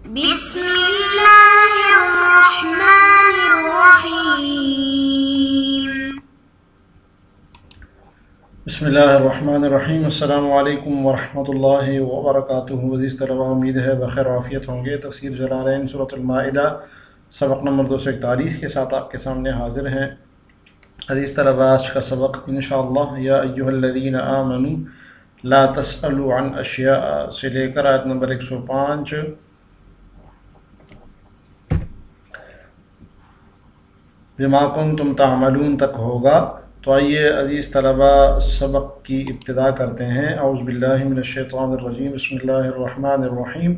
بسم اللہ الرحمن الرحیم۔ بسم اللہ الرحمن الرحیم۔ السلام علیکم ورحمۃ اللہ وبرکاتہ۔ عزیز طلبہ، امید ہے بخیر وعافیت ہوں گے۔ تفسیر جلالین سورۃ المائدہ سبق نمبر 241 کے ساتھ آپ کے سامنے حاضر ہیں۔ عزیز طلبہ، آج کا سبق انشاءاللہ یا ایھا الذین آمنوا لا تسألوا عن اشیاء سے لے کر آیت نمبر 105 بما کنتم تعملون تک ہوگا۔ تو آئیے عزیز طلبہ سبق کی ابتدا کرتے ہیں۔ اعوذ باللہ من الشیطان الرجیم، بسم اللہ الرحمن الرحیم۔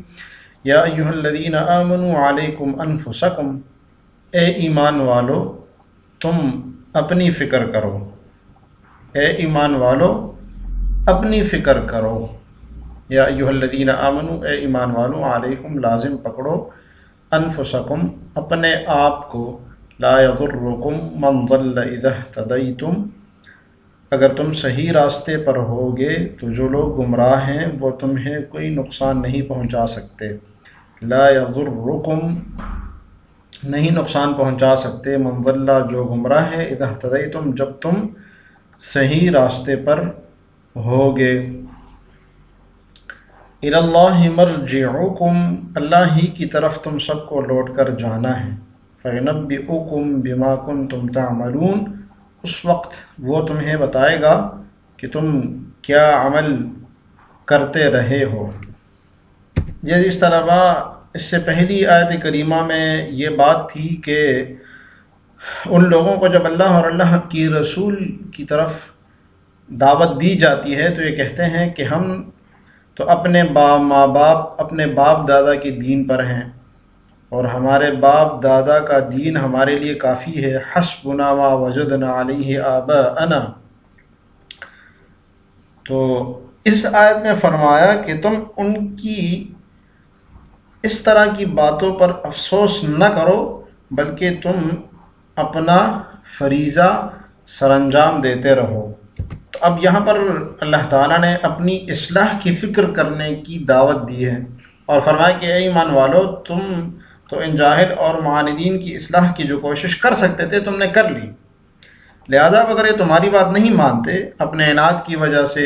یا ایھا الذین آمنوا علیکم انفسکم، اے ایمان والو تم اپنی فکر کرو، اے ایمان والو اپنی فکر کرو۔ یا ایھا الذین آمنوا، اے ایمان والو، علیکم لازم پکڑو، انفسکم اپنے آپ کو، لا یضرکم من ضل اذا اہتدیتم، اگر تم صحیح راستے پر ہوگے تو جو لوگ گمراہ ہیں وہ تمہیں کوئی نقصان نہیں پہنچا سکتے۔ لا یضرکم نہیں نقصان پہنچا سکتے، من ضل جو گمراہ ہے، اذا اہتدیتم جب تم صحیح راستے پر ہوگے۔ الی اللہ مرجعکم، اللہ ہی کی طرف تم سب کو لوٹ کر جانا ہے۔ فَيُنَبِّئُكُم بِمَا كُنتُمْ تَعْمَلُونَ، اس وقت وہ تمہیں بتائے گا کہ تم کیا عمل کرتے رہے ہو۔ عزیز طلبہ، اس سے پہلی آیت کریمہ میں یہ بات تھی کہ ان لوگوں کو جب اللہ اور اللہ کی رسول کی طرف دعوت دی جاتی ہے تو یہ کہتے ہیں کہ ہم تو اپنے ماں باپ، اپنے باپ دادا کے دین پر ہیں اور ہمارے باپ دادا کا دین ہمارے لیے کافی ہے۔ حسبنا ما وجدنا علیہ آباءنا۔ تو اس آیت میں فرمایا کہ تم ان کی اس طرح کی باتوں پر افسوس نہ کرو، بلکہ تم اپنا فریضہ سرانجام دیتے رہو۔ تو اب یہاں پر اللہ تعالیٰ نے اپنی اصلاح کی فکر کرنے کی دعوت دی ہے اور فرمایا کہ اے ایمان والو، تم تو ان جاہل اور معاندین کی اصلاح کی جو کوشش کر سکتے تھے تم نے کر لی، لہذا اگر یہ تمہاری بات نہیں مانتے اپنے عناد کی وجہ سے،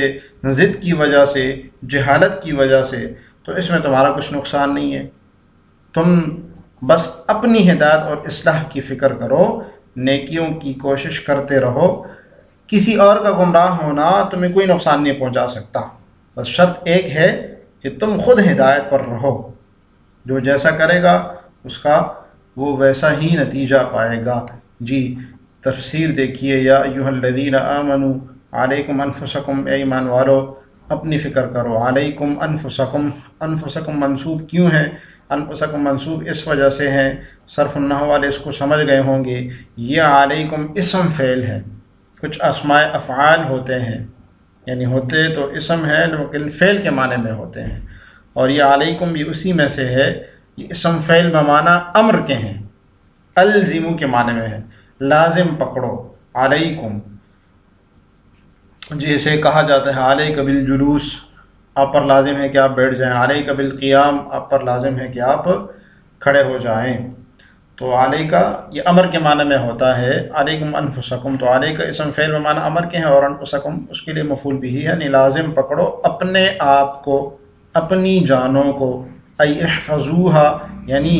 ضد کی وجہ سے، جہالت کی وجہ سے، تو اس میں تمہارا کچھ نقصان نہیں ہے۔ تم بس اپنی ہدایت اور اصلاح کی فکر کرو، نیکیوں کی کوشش کرتے رہو، کسی اور کا گمراہ ہونا تمہیں کوئی نقصان نہیں پہنچا سکتا۔ بس شرط ایک ہے کہ تم خود ہدایت پر رہو، جو جیسا کرے گا اس کا وہ ویسا ہی نتیجہ پائے گا۔ جی تفسیر دیکھیے، یا ایھا الذین آمنوا علیکم انفسکم، اے ایمان والو اپنی فکر کرو۔ علیکم انفسکم، انفسکم منصوب کیوں ہے؟ انفسکم منصوب اس وجہ سے ہیں، صرف النحو والے اس کو سمجھ گئے ہوں گے، یہ علیکم اسم فعل ہے۔ کچھ اسماء افعال ہوتے ہیں، یعنی ہوتے تو اسم ہے لیکن فعل کے معنی میں ہوتے ہیں، اور یہ علیکم بھی اسی میں سے ہے۔ یہ اسم فعل بمعنی امر کے ہیں، الزمو کے معنی میں ہے، لازم پکڑو۔ علیکم جیسے کہا جاتا ہے علیک بالجلوس، آپ پر لازم ہے کہ آپ بیٹھ جائیں۔ علیک بالقیام، آپ پر لازم ہے کہ آپ کھڑے ہو جائیں۔ تو علیکہ یہ امر کے معنی میں ہوتا ہے۔ علیکم انفسکم، تو علیکہ اسم فعل بمعنی امر کے ہیں، اور انفسکم اس کے لیے مفعول بھی ہے، یعنی لازم پکڑو اپنے آپ کو، اپنی جانوں کو۔ ای احفظوها، یعنی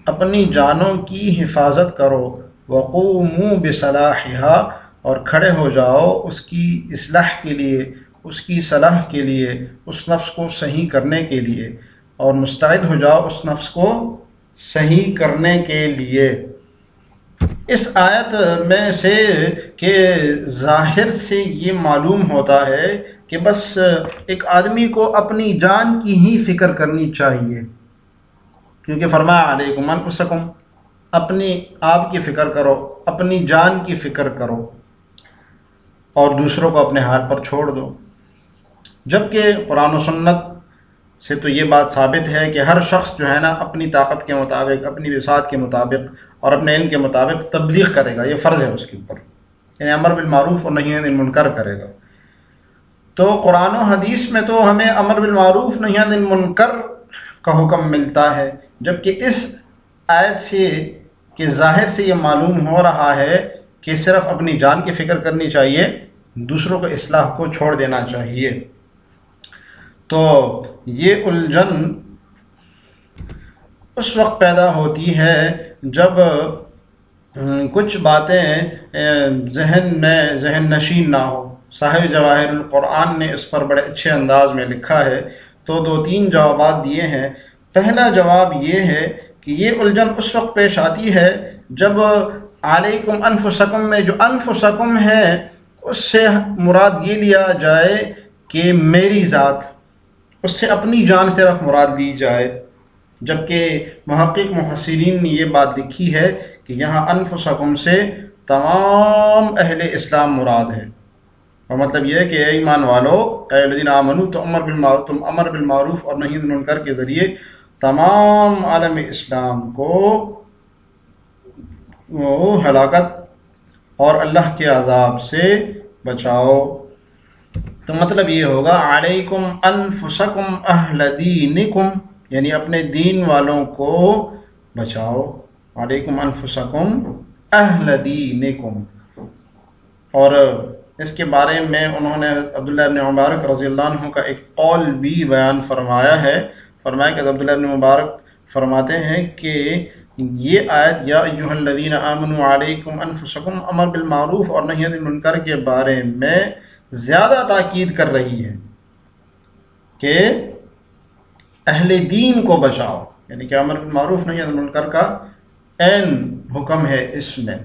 اپنی جانوں کی حفاظت کرو۔ وقوموا بصلاحها، اور کھڑے ہو جاؤ اس کی اصلاح کے لیے، اس کی صلاح کے لیے، اس نفس کو صحیح کرنے کے لیے، اور مستعد ہو جاؤ اس نفس کو صحیح کرنے کے لیے۔ اس آیت میں سے کہ ظاہر سے یہ معلوم ہوتا ہے کہ بس ایک آدمی کو اپنی جان کی ہی فکر کرنی چاہیے، کیونکہ فرمایا علیکم انفسکم، اپنی آپ کی فکر کرو، اپنی جان کی فکر کرو، اور دوسروں کو اپنے حال پر چھوڑ دو۔ جبکہ قرآن و سنت سے تو یہ بات ثابت ہے کہ ہر شخص جو ہے نا اپنی طاقت کے مطابق، اپنی وسعت کے مطابق اور اپنے علم کے مطابق تبلیغ کرے گا، یہ فرض ہے اس کے اوپر، یعنی امر بالمعروف اور نہی عن المنکر کرے گا۔ تو قرآن و حدیث میں تو ہمیں امر بالمعروف نہی عن المنکر کا حکم ملتا ہے، جبکہ اس آیت سے کہ ظاہر سے یہ معلوم ہو رہا ہے کہ صرف اپنی جان کی فکر کرنی چاہیے، دوسروں کو اصلاح کو چھوڑ دینا چاہیے۔ تو یہ الجھن اس وقت پیدا ہوتی ہے جب کچھ باتیں ذہن نشین نہ ہو۔ صاحب جواہر القرآن نے اس پر بڑے اچھے انداز میں لکھا ہے، تو 2-3 جوابات دیے ہیں۔ پہلا جواب یہ ہے کہ یہ الجھن اس وقت پیش آتی ہے جب علیکم انفسکم میں جو انفسکم ہے اس سے مراد یہ لیا جائے کہ میری ذات، اس سے اپنی جان صرف مراد لی جائے، جبکہ محقق محسرین نے یہ بات لکھی ہے کہ یہاں انفسکم سے تمام اہل اسلام مراد ہے، اور مطلب یہ ہے کہ اے ایمان والو، اے الذین آمنو، تم امر بالمعروف اور نہی عن المنکر کے ذریعے تمام عالم اسلام کو ہلاکت اور اللہ کے عذاب سے بچاؤ۔ تو مطلب یہ ہوگا علیکم انفسکم اہل دینکم، یعنی اپنے دین والوں کو بچاؤ، علیکم انفسکم اہل دینکم۔ اور اس کے بارے میں انہوں نے عبداللہ ابن مبارک رضی اللہ عنہ کا ایک قول بھی بیان فرمایا ہے۔ فرمایا کہ عبداللہ ابن مبارک فرماتے ہیں کہ یہ آیت یا ایھا الذین آمنوا علیکم انفسکم امر بالمعروف اور نہی عن المنکر کے بارے میں زیادہ تاکید کر رہی ہے کہ اہل دین کو بچاؤ، یعنی کہ امر بالمعروف نہی عن المنکر کا عین حکم ہے اس میں۔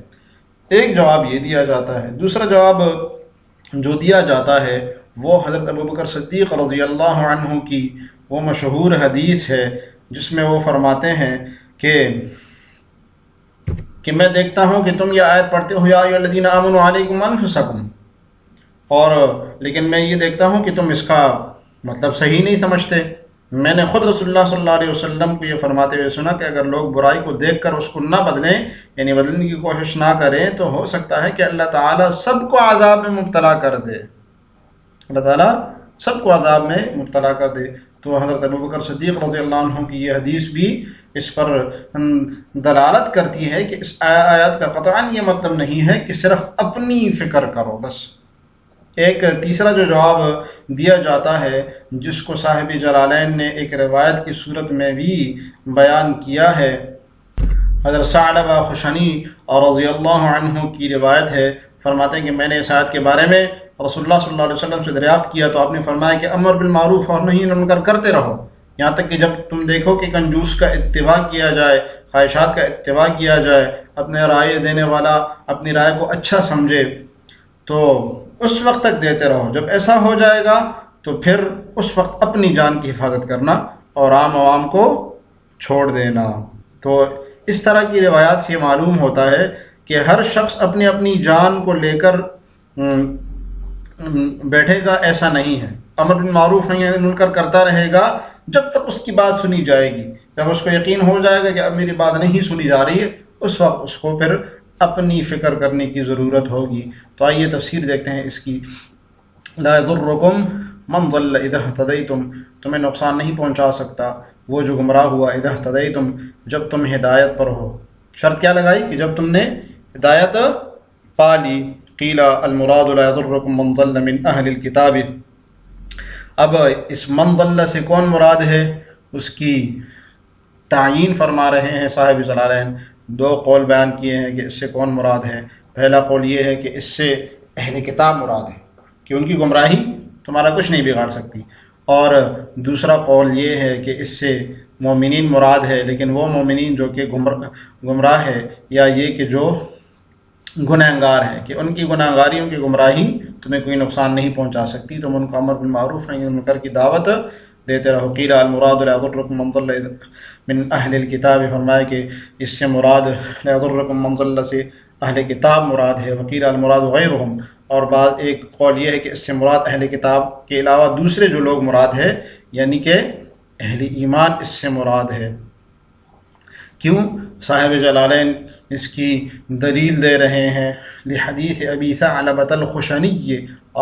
ایک جواب یہ دیا جاتا ہے۔ دوسرا جواب جو دیا جاتا ہے وہ حضرت ابوبکر صدیق رضی اللہ عنہ کی وہ مشہور حدیث ہے جس میں وہ فرماتے ہیں کہ میں دیکھتا ہوں کہ تم یہ آیت پڑھتے ہو یا ایھا الذین آمنوا علیکم انفسکم، اور لیکن میں یہ دیکھتا ہوں کہ تم اس کا مطلب صحیح نہیں سمجھتے۔ میں نے خود رسول اللہ صلی اللہ علیہ وسلم کو یہ فرماتے ہوئے سنا کہ اگر لوگ برائی کو دیکھ کر اس کو نہ بدلیں، یعنی بدلنے کی کوشش نہ کریں، تو ہو سکتا ہے کہ اللہ تعالیٰ سب کو عذاب میں مبتلا کر دے، اللہ تعالیٰ سب کو عذاب میں مبتلا کر دے۔ تو حضرت ابوبکر صدیق رضی اللہ عنہ کی یہ حدیث بھی اس پر دلالت کرتی ہے کہ اس آیات کا قطعاً یہ مطلب نہیں ہے کہ صرف اپنی فکر کرو بس۔ ایک تیسرا جو جواب دیا جاتا ہے جس کو صاحب جلالین نے ایک روایت کی صورت میں بھی بیان کیا ہے، حضرت ثعلبہ خشنی اور رضی اللہ عنہ کی روایت ہے، فرماتے ہیں کہ میں نے اس آیت کے بارے میں رسول اللہ صلی اللہ علیہ وسلم سے دریافت کیا تو آپ نے فرمایا کہ امر بالمعروف اور نہی عن المنکر کرتے رہو، یہاں تک کہ جب تم دیکھو کہ کنجوس کا اتباع کیا جائے، خواہشات کا اتباع کیا جائے، اپنے رائے دینے والا اپنی رائے کو اچھا سمجھے تو اس وقت تک دیتے رہو۔ جب ایسا ہو جائے گا تو پھر اس وقت اپنی جان کی حفاظت کرنا اور عام عوام کو چھوڑ دینا۔ تو اس طرح کی روایات سے معلوم ہوتا ہے کہ ہر شخص اپنی اپنی جان کو لے کر بیٹھے گا، ایسا نہیں ہے۔ امر بالمعروف نہی عن المنکر کرتا رہے گا جب تک اس کی بات سنی جائے گی۔ جب اس کو یقین ہو جائے گا کہ اب میری بات نہیں سنی جا رہی ہے، اس وقت اس کو پھر اپنی فکر کرنے کی ضرورت ہوگی۔ تو آئیے تفسیر دیکھتے ہیں اس کی۔ لا یضرکم من ضل اذا اہتدیتم، تمہیں نقصان نہیں پہنچا سکتا وہ جو گمراہ ہوا، اذا اہتدیتم، جب تم ہدایت پر ہو۔ شرط کیا لگائی؟ کہ جب تم نے ہدایت پا لی۔ قیل المراد لا یضرکم من ضل من اہل الکتاب۔ اب اس من ضل سے کون مراد ہے اس کی تعیین فرما رہے ہیں صاحب جلالین۔ 2 قول بیان کیے ہیں کہ اس سے کون مراد ہے۔ پہلا قول یہ ہے کہ اس سے اہل کتاب مراد ہے کہ ان کی گمراہی تمہارا کچھ نہیں بگاڑ سکتی، اور دوسرا قول یہ ہے کہ اس سے مومنین مراد ہے، لیکن وہ مومنین جو کہ گمراہ ہے، یا یہ کہ جو گنہگار ہیں، کہ ان کی گنہگاری، ان کی گمراہی تمہیں کوئی نقصان نہیں پہنچا سکتی، تم ان کو امر بالمعروف نہی عن المنکر کی دعوت دیتے رہو۔ قیل المراد لا یضرکم من ضل من اہل الکتاب، فرمایا کہ اس سے مراد لا یضرکم من ضل سے اہل کتاب مراد ہے۔ وقیل المراد غیرہم، اور بعض ایک قول یہ ہے کہ اس سے مراد اہل کتاب کے علاوہ دوسرے جو لوگ مراد ہے، یعنی کہ اہل ایمان اس سے مراد ہے۔ کیوں؟ صاحب جلالین اس کی دلیل دے رہے ہیں لحدیث ابی ثعلبۃ الخشنی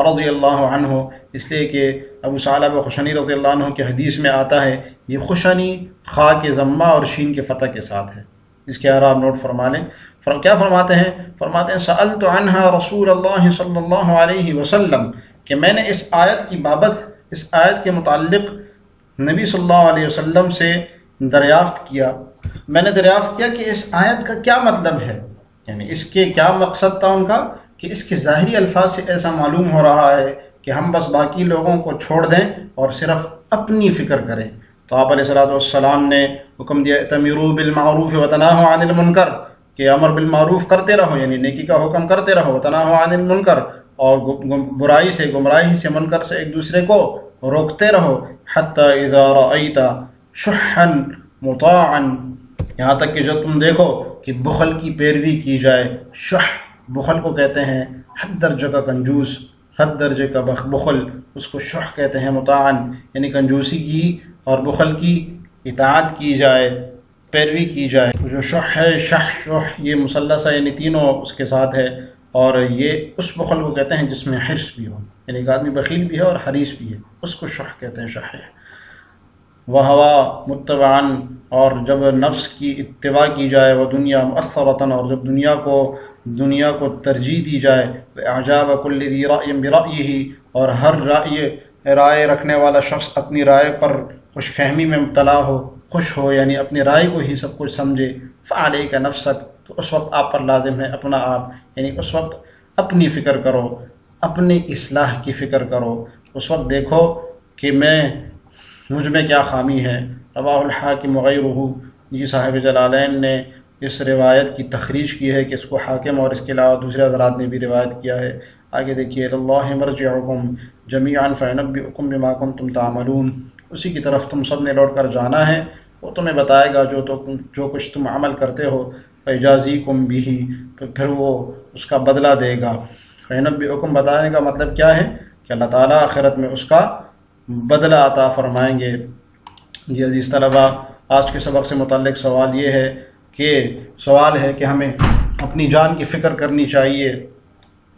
رضی اللہ عنہ، اس لیے کہ ابو ثعلبہ خشنی رضی اللہ عنہ کی حدیث میں آتا ہے، یہ خشنی خا کے ضمہ اور شین کے فتح کے ساتھ ہے، اس کے اعراب نوٹ فرما لیں۔ کیا فرماتے ہیں سألت عنہا رسول اللہ صلی اللہ علیہ وسلم، کہ میں نے اس آیت کی بابت، اس آیت کے متعلق نبی صلی اللہ علیہ وسلم سے دریافت کیا، میں نے دریافت کیا کہ اس آیت کا کیا مطلب ہے، یعنی اس کے کیا مقصد تھا ان کا، کہ اس کے ظاہری الفاظ سے ایسا معلوم ہو رہا ہے کہ ہم بس باقی لوگوں کو چھوڑ دیں اور صرف اپنی فکر کریں۔ تو آپ علیہ السلام نے حکم دیا اتمروا بالمعروف وتناہوا عن المنکر، کہ امر بالمعروف کرتے رہو، یعنی نیکی کا حکم کرتے رہو، وتناہوا عن المنکر، اور برائی سے، گمراہی سے، منکر سے ایک دوسرے کو روکتے رہو، حتی اذا رأیت شحا مطاعا، یہاں تک کہ جو تم دیکھو کہ بخل کی پیروی کی جائے۔ شح بخل کو کہتے ہیں حد درجے کا کنجوس، حد درجے کا بخل، اس کو شح کہتے ہیں، مطاعن یعنی کنجوسی کی اور بخل کی اطاعت کی جائے، پیروی کی جائے۔ جو شح ہے، شح یہ مثلث ہے، یعنی تینوں اس کے ساتھ ہے، اور یہ اس بخل کو کہتے ہیں جس میں حرص بھی ہو، یعنی ایک آدمی بخیل بھی ہے اور حریص بھی ہے، اس کو شح کہتے ہیں، شح ہے۔ وَهَوَا مُتَّبَعًا، اور جب نفس کی اتباع کی جائے، وہ دنیا مؤثرتاً، اور جب دنیا کو ترجیح دی جائے، وَإِعْجَابَ كُلِّ ذِي رَأْيٍ بِرَأْيِهِ، اور ہر رائے رکھنے والا شخص اپنی رائے پر خوش فہمی میں مبتلا ہو، خوش ہو، یعنی اپنی رائے کو ہی سب کچھ سمجھے، فَعَلَيْكَ نَفْسَكَ، تو اس وقت آپ پر لازم ہے اپنا آپ، یعنی اس وقت اپنی فکر کرو، اپنی اصلاح کی فکر کرو، اس وقت دیکھو کہ مجھ میں کیا خامی ہے۔ رواہ الحاکم وغیرہ، یہ صاحب جلالین نے اس روایت کی تخریج کی ہے کہ اس کو حاکم اور اس کے علاوہ دوسرے حضرات نے بھی روایت کیا ہے۔ آگے دیکھیے اللہ مرجعکم جمیعا فینبئکم بما کنتم تعملون، اسی کی طرف تم سب نے لوٹ کر جانا ہے، وہ تمہیں بتائے گا جو کچھ تم عمل کرتے ہو، فیجازیکم بہ، تو پھر وہ اس کا بدلہ دے گا۔ فینبئکم بتانے کا مطلب کیا ہے کہ اللہ تعالیٰ آخرت میں اس کا بدلہ عطا فرمائیں گے۔ جی عزیز طلبہ، آج کے سبق سے متعلق سوال ہے کہ ہمیں اپنی جان کی فکر کرنی چاہیے۔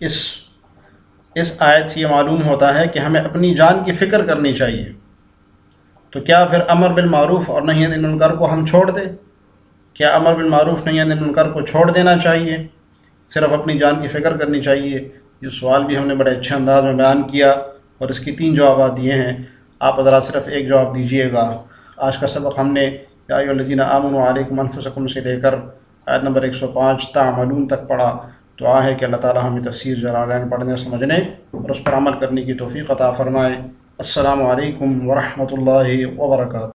اس آیت سے یہ معلوم ہوتا ہے کہ ہمیں اپنی جان کی فکر کرنی چاہیے، تو کیا پھر امر بالمعروف اور نہی عن المنکر کو ہم چھوڑ دیں؟ کیا امر بالمعروف نہی عن المنکر کو چھوڑ دینا چاہیے، صرف اپنی جان کی فکر کرنی چاہیے؟ یہ سوال بھی ہم نے بڑے اچھے انداز میں بیان کیا اور اس کی 3 جوابات دیے ہیں، آپ حضرات صرف ایک جواب دیجیے گا۔ آج کا سبق ہم نے یا ایھا الذین آمنوا علیکم انفسکم سے لے کر آیت نمبر 105 تعملون تک پڑھا۔ دعا ہے کہ اللہ تعالی ہمیں تفسیر جلالین پڑھنے، سمجھنے اور اس پر عمل کرنے کی توفیق عطا فرمائے۔ السلام علیکم ورحمۃ اللہ وبرکاتہ۔